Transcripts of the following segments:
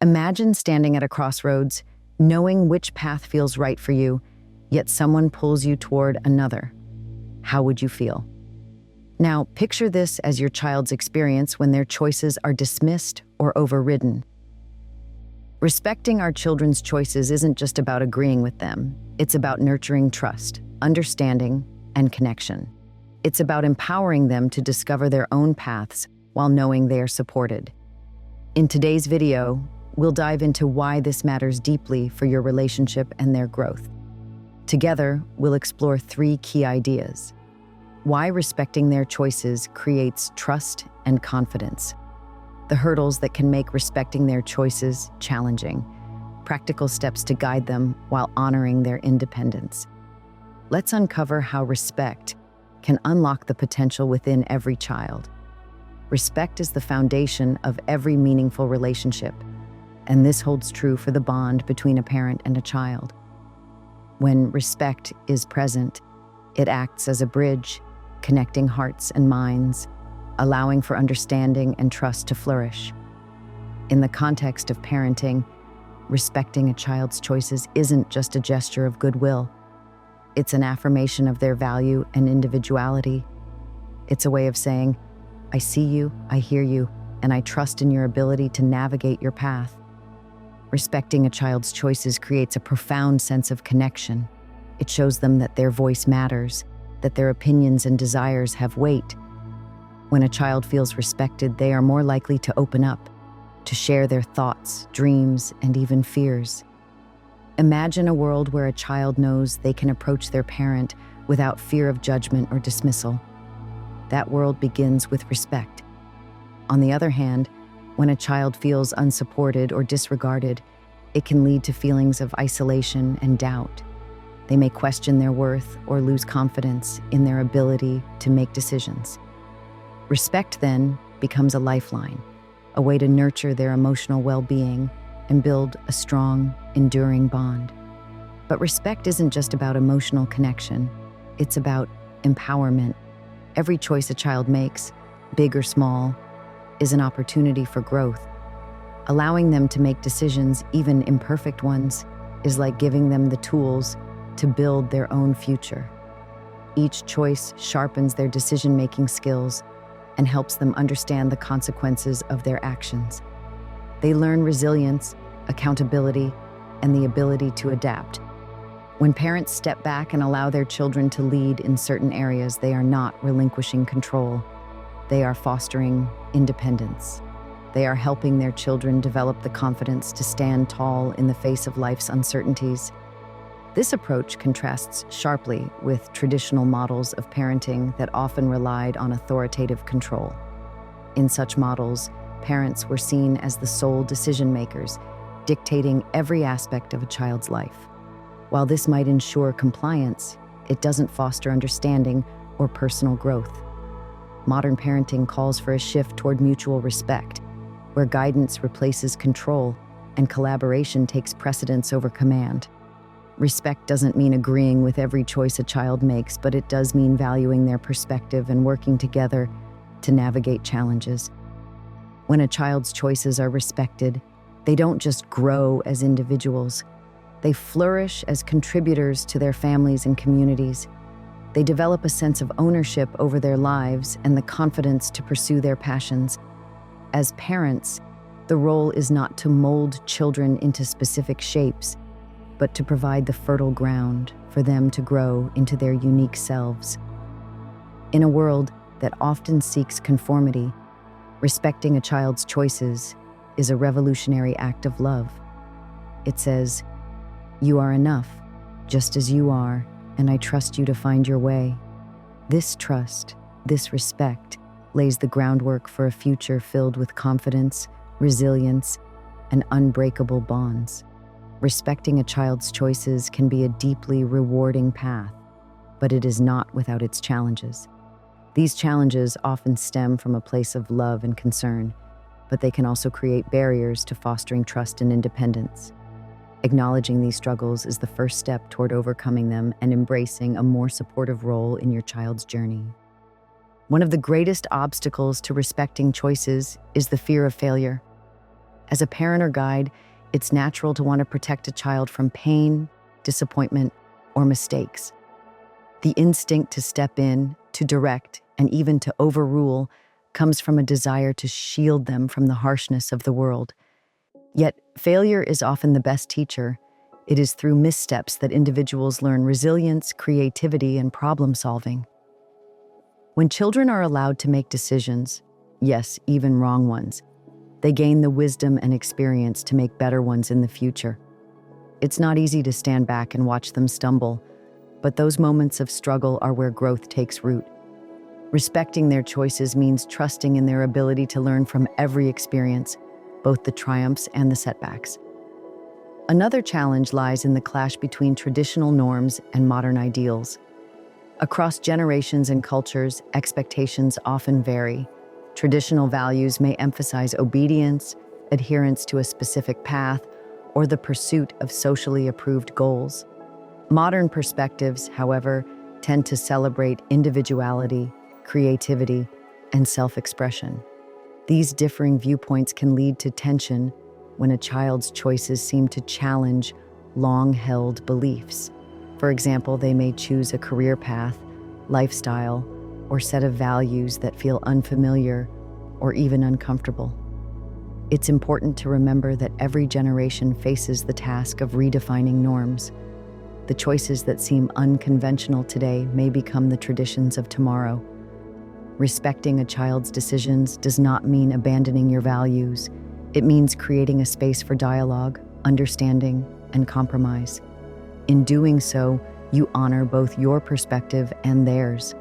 Imagine standing at a crossroads, knowing which path feels right for you, yet someone pulls you toward another. How would you feel? Now, picture this as your child's experience when their choices are dismissed or overridden. Respecting our children's choices isn't just about agreeing with them. It's about nurturing trust, understanding, and connection. It's about empowering them to discover their own paths while knowing they are supported. In today's video, we'll dive into why this matters deeply for your relationship and their growth. Together, we'll explore 3 key ideas: why respecting their choices creates trust and confidence, the hurdles that can make respecting their choices challenging, practical steps to guide them while honoring their independence. Let's uncover how respect can unlock the potential within every child. Respect is the foundation of every meaningful relationship, and this holds true for the bond between a parent and a child. When respect is present, it acts as a bridge, connecting hearts and minds, allowing for understanding and trust to flourish. In the context of parenting, respecting a child's choices isn't just a gesture of goodwill. It's an affirmation of their value and individuality. It's a way of saying, I see you, I hear you, and I trust in your ability to navigate your path. Respecting a child's choices creates a profound sense of connection. It shows them that their voice matters, that their opinions and desires have weight. When a child feels respected, they are more likely to open up, to share their thoughts, dreams, and even fears. Imagine a world where a child knows they can approach their parent without fear of judgment or dismissal. That world begins with respect. On the other hand, when a child feels unsupported or disregarded, it can lead to feelings of isolation and doubt. They may question their worth or lose confidence in their ability to make decisions. Respect, then, becomes a lifeline, a way to nurture their emotional well-being and build a strong, enduring bond. But respect isn't just about emotional connection. It's about empowerment. Every choice a child makes, big or small, is an opportunity for growth. Allowing them to make decisions, even imperfect ones, is like giving them the tools to build their own future. Each choice sharpens their decision-making skills and helps them understand the consequences of their actions. They learn resilience, accountability, and the ability to adapt. When parents step back and allow their children to lead in certain areas, they are not relinquishing control. They are fostering independence. They are helping their children develop the confidence to stand tall in the face of life's uncertainties. This approach contrasts sharply with traditional models of parenting that often relied on authoritative control. In such models, parents were seen as the sole decision-makers, dictating every aspect of a child's life. While this might ensure compliance, it doesn't foster understanding or personal growth. Modern parenting calls for a shift toward mutual respect, where guidance replaces control and collaboration takes precedence over command. Respect doesn't mean agreeing with every choice a child makes, but it does mean valuing their perspective and working together to navigate challenges. When a child's choices are respected, they don't just grow as individuals. They flourish as contributors to their families and communities. They develop a sense of ownership over their lives and the confidence to pursue their passions. As parents, the role is not to mold children into specific shapes, but to provide the fertile ground for them to grow into their unique selves. In a world that often seeks conformity, respecting a child's choices is a revolutionary act of love. It says, "You are enough, just as you are, and I trust you to find your way." This trust, this respect, lays the groundwork for a future filled with confidence, resilience, and unbreakable bonds. Respecting a child's choices can be a deeply rewarding path, but it is not without its challenges. These challenges often stem from a place of love and concern, but they can also create barriers to fostering trust and independence. Acknowledging these struggles is the first step toward overcoming them and embracing a more supportive role in your child's journey. One of the greatest obstacles to respecting choices is the fear of failure. As a parent or guide, it's natural to want to protect a child from pain, disappointment, or mistakes. The instinct to step in, to direct, and even to overrule comes from a desire to shield them from the harshness of the world. Yet, failure is often the best teacher. It is through missteps that individuals learn resilience, creativity, and problem-solving. When children are allowed to make decisions, yes, even wrong ones, they gain the wisdom and experience to make better ones in the future. It's not easy to stand back and watch them stumble, but those moments of struggle are where growth takes root. Respecting their choices means trusting in their ability to learn from every experience, both the triumphs and the setbacks. Another challenge lies in the clash between traditional norms and modern ideals. Across generations and cultures, expectations often vary. Traditional values may emphasize obedience, adherence to a specific path, or the pursuit of socially approved goals. Modern perspectives, however, tend to celebrate individuality, creativity, and self-expression. These differing viewpoints can lead to tension when a child's choices seem to challenge long-held beliefs. For example, they may choose a career path, lifestyle, or set of values that feel unfamiliar or even uncomfortable. It's important to remember that every generation faces the task of redefining norms. The choices that seem unconventional today may become the traditions of tomorrow. Respecting a child's decisions does not mean abandoning your values. It means creating a space for dialogue, understanding, and compromise. In doing so, you honor both your perspective and theirs.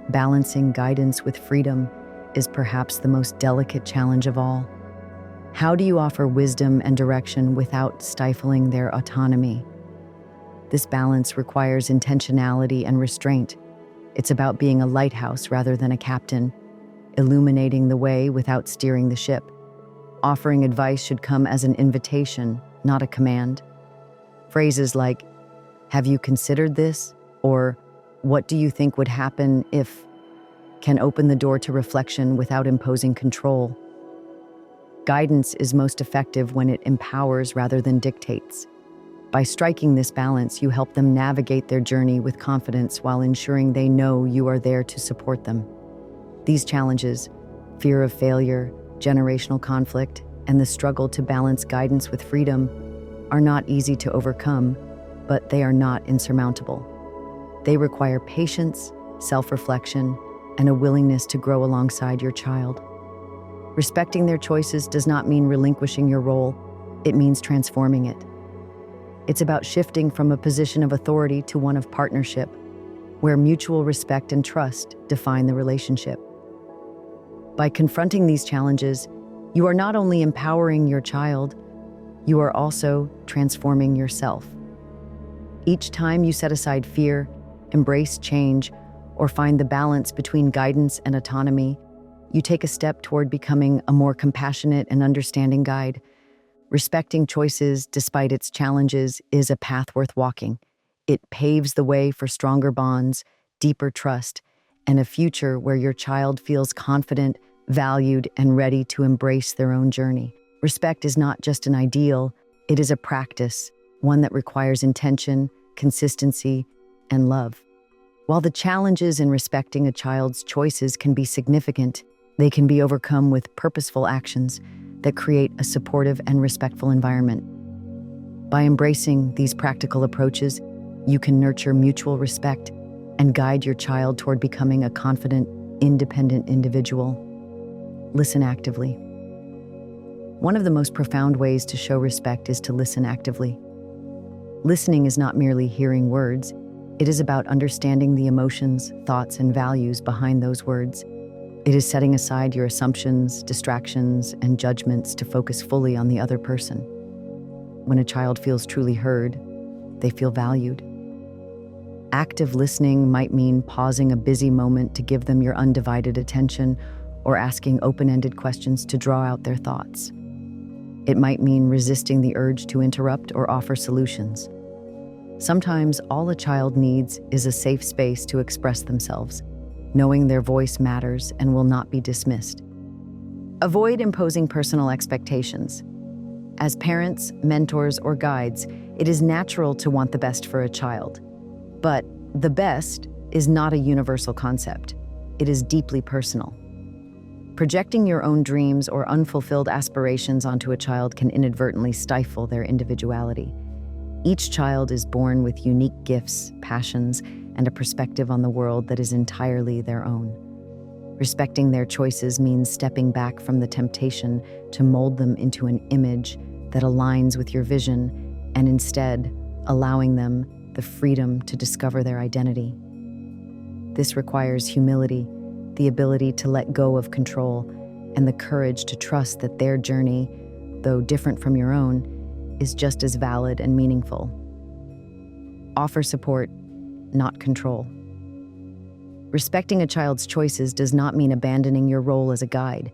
Balancing guidance with freedom is perhaps the most delicate challenge of all. How do you offer wisdom and direction without stifling their autonomy? This balance requires intentionality and restraint. It's about being a lighthouse rather than a captain, illuminating the way without steering the ship. Offering advice should come as an invitation, not a command. Phrases like, "Have you considered this?" or "What do you think would happen if?" can open the door to reflection without imposing control. Guidance is most effective when it empowers rather than dictates. By striking this balance, you help them navigate their journey with confidence while ensuring they know you are there to support them. These challenges, fear of failure, generational conflict, and the struggle to balance guidance with freedom, are not easy to overcome, but they are not insurmountable. They require patience, self-reflection, and a willingness to grow alongside your child. Respecting their choices does not mean relinquishing your role, it means transforming it. It's about shifting from a position of authority to one of partnership, where mutual respect and trust define the relationship. By confronting these challenges, you are not only empowering your child, you are also transforming yourself. Each time you set aside fear, embrace change, or find the balance between guidance and autonomy, you take a step toward becoming a more compassionate and understanding guide. Respecting choices despite its challenges is a path worth walking. It paves the way for stronger bonds, deeper trust, and a future where your child feels confident, valued, and ready to embrace their own journey. Respect is not just an ideal, it is a practice, one that requires intention, consistency, and love. While the challenges in respecting a child's choices can be significant, they can be overcome with purposeful actions that create a supportive and respectful environment. By embracing these practical approaches, you can nurture mutual respect and guide your child toward becoming a confident, independent individual. Listen actively. One of the most profound ways to show respect is to listen actively. Listening is not merely hearing words, it is about understanding the emotions, thoughts, and values behind those words. It is setting aside your assumptions, distractions, and judgments to focus fully on the other person. When a child feels truly heard, they feel valued. Active listening might mean pausing a busy moment to give them your undivided attention, or asking open-ended questions to draw out their thoughts. It might mean resisting the urge to interrupt or offer solutions. Sometimes all a child needs is a safe space to express themselves, knowing their voice matters and will not be dismissed. Avoid imposing personal expectations. As parents, mentors, or guides, it is natural to want the best for a child. But the best is not a universal concept. It is deeply personal. Projecting your own dreams or unfulfilled aspirations onto a child can inadvertently stifle their individuality. Each child is born with unique gifts, passions, and a perspective on the world that is entirely their own. Respecting their choices means stepping back from the temptation to mold them into an image that aligns with your vision, and instead allowing them the freedom to discover their identity. This requires humility, the ability to let go of control, and the courage to trust that their journey, though different from your own, is just as valid and meaningful. Offer support, not control. Respecting a child's choices does not mean abandoning your role as a guide.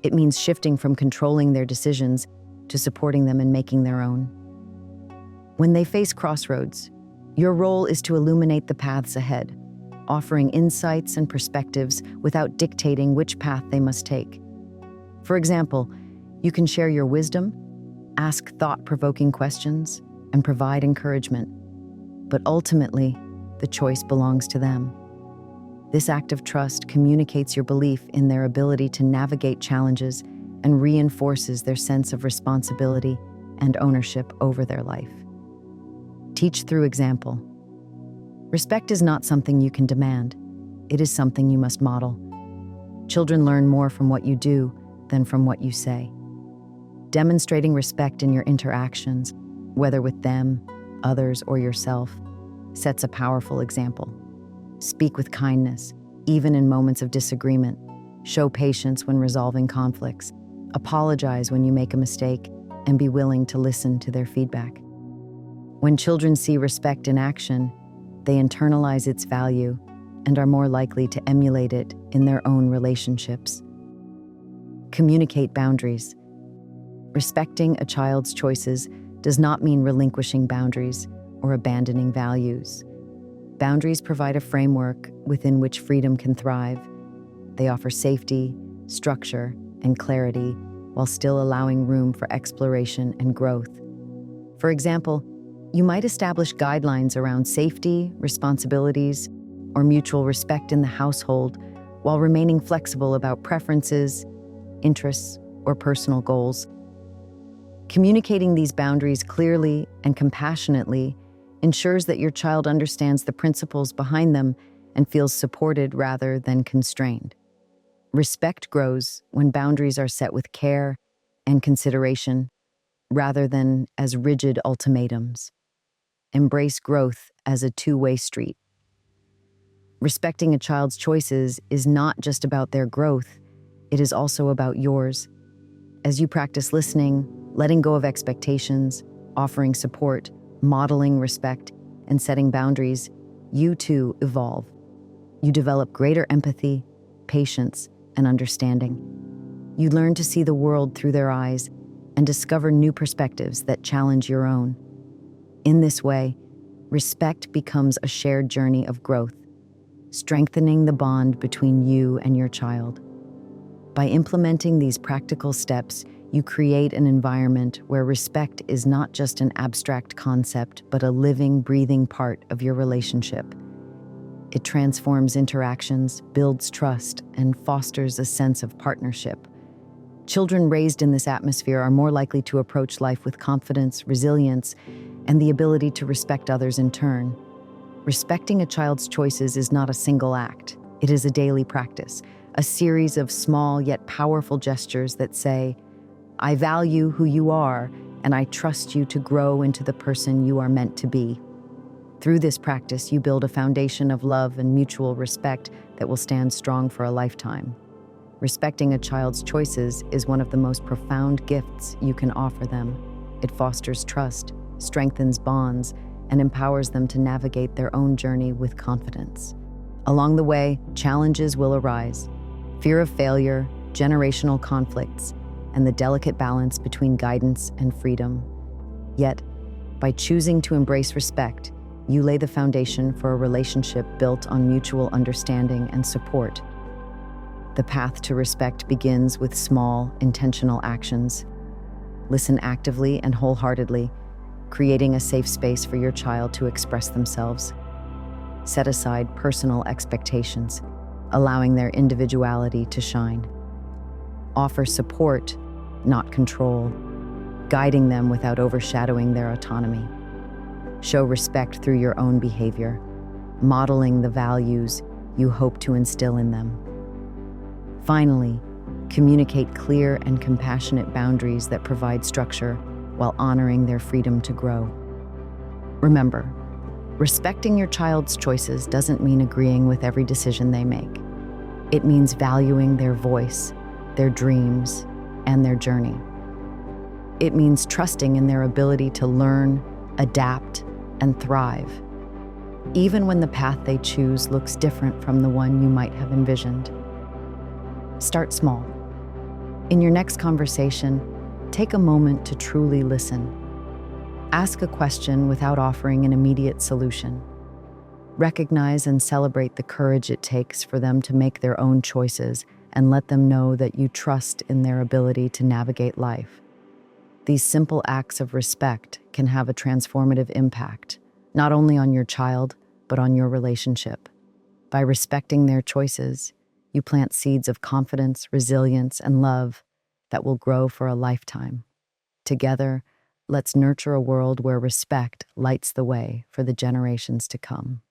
It means shifting from controlling their decisions to supporting them in making their own. When they face crossroads, your role is to illuminate the paths ahead, offering insights and perspectives without dictating which path they must take. For example, you can share your wisdom, ask thought-provoking questions, and provide encouragement. But ultimately, the choice belongs to them. This act of trust communicates your belief in their ability to navigate challenges and reinforces their sense of responsibility and ownership over their life. Teach through example. Respect is not something you can demand. It is something you must model. Children learn more from what you do than from what you say. Demonstrating respect in your interactions, whether with them, others, or yourself, sets a powerful example. Speak with kindness, even in moments of disagreement. Show patience when resolving conflicts. Apologize when you make a mistake, and be willing to listen to their feedback. When children see respect in action, they internalize its value and are more likely to emulate it in their own relationships. Communicate boundaries. Respecting a child's choices does not mean relinquishing boundaries or abandoning values. Boundaries provide a framework within which freedom can thrive. They offer safety, structure, and clarity while still allowing room for exploration and growth. For example, you might establish guidelines around safety, responsibilities, or mutual respect in the household while remaining flexible about preferences, interests, or personal goals. Communicating these boundaries clearly and compassionately ensures that your child understands the principles behind them and feels supported rather than constrained. Respect grows when boundaries are set with care and consideration rather than as rigid ultimatums. Embrace growth as a two-way street. Respecting a child's choices is not just about their growth, it is also about yours. As you practice listening, letting go of expectations, offering support, modeling respect, and setting boundaries, you too evolve. You develop greater empathy, patience, and understanding. You learn to see the world through their eyes and discover new perspectives that challenge your own. In this way, respect becomes a shared journey of growth, strengthening the bond between you and your child. By implementing these practical steps, you create an environment where respect is not just an abstract concept, but a living, breathing part of your relationship. It transforms interactions, builds trust, and fosters a sense of partnership. Children raised in this atmosphere are more likely to approach life with confidence, resilience, and the ability to respect others in turn. Respecting a child's choices is not a single act. It is a daily practice, a series of small yet powerful gestures that say, "I value who you are, and I trust you to grow into the person you are meant to be." Through this practice, you build a foundation of love and mutual respect that will stand strong for a lifetime. Respecting a child's choices is one of the most profound gifts you can offer them. It fosters trust, strengthens bonds, and empowers them to navigate their own journey with confidence. Along the way, challenges will arise: fear of failure, generational conflicts, and the delicate balance between guidance and freedom. Yet, by choosing to embrace respect, you lay the foundation for a relationship built on mutual understanding and support. The path to respect begins with small, intentional actions. Listen actively and wholeheartedly, creating a safe space for your child to express themselves. Set aside personal expectations, allowing their individuality to shine. Offer support, not control, guiding them without overshadowing their autonomy. Show respect through your own behavior, modeling the values you hope to instill in them. Finally, communicate clear and compassionate boundaries that provide structure while honoring their freedom to grow. Remember, respecting your child's choices doesn't mean agreeing with every decision they make. It means valuing their voice, their dreams, and their journey. It means trusting in their ability to learn, adapt, and thrive, even when the path they choose looks different from the one you might have envisioned. Start small. In your next conversation, take a moment to truly listen. Ask a question without offering an immediate solution. Recognize and celebrate the courage it takes for them to make their own choices, and let them know that you trust in their ability to navigate life. These simple acts of respect can have a transformative impact, not only on your child, but on your relationship. By respecting their choices, you plant seeds of confidence, resilience, and love that will grow for a lifetime. Together, let's nurture a world where respect lights the way for the generations to come.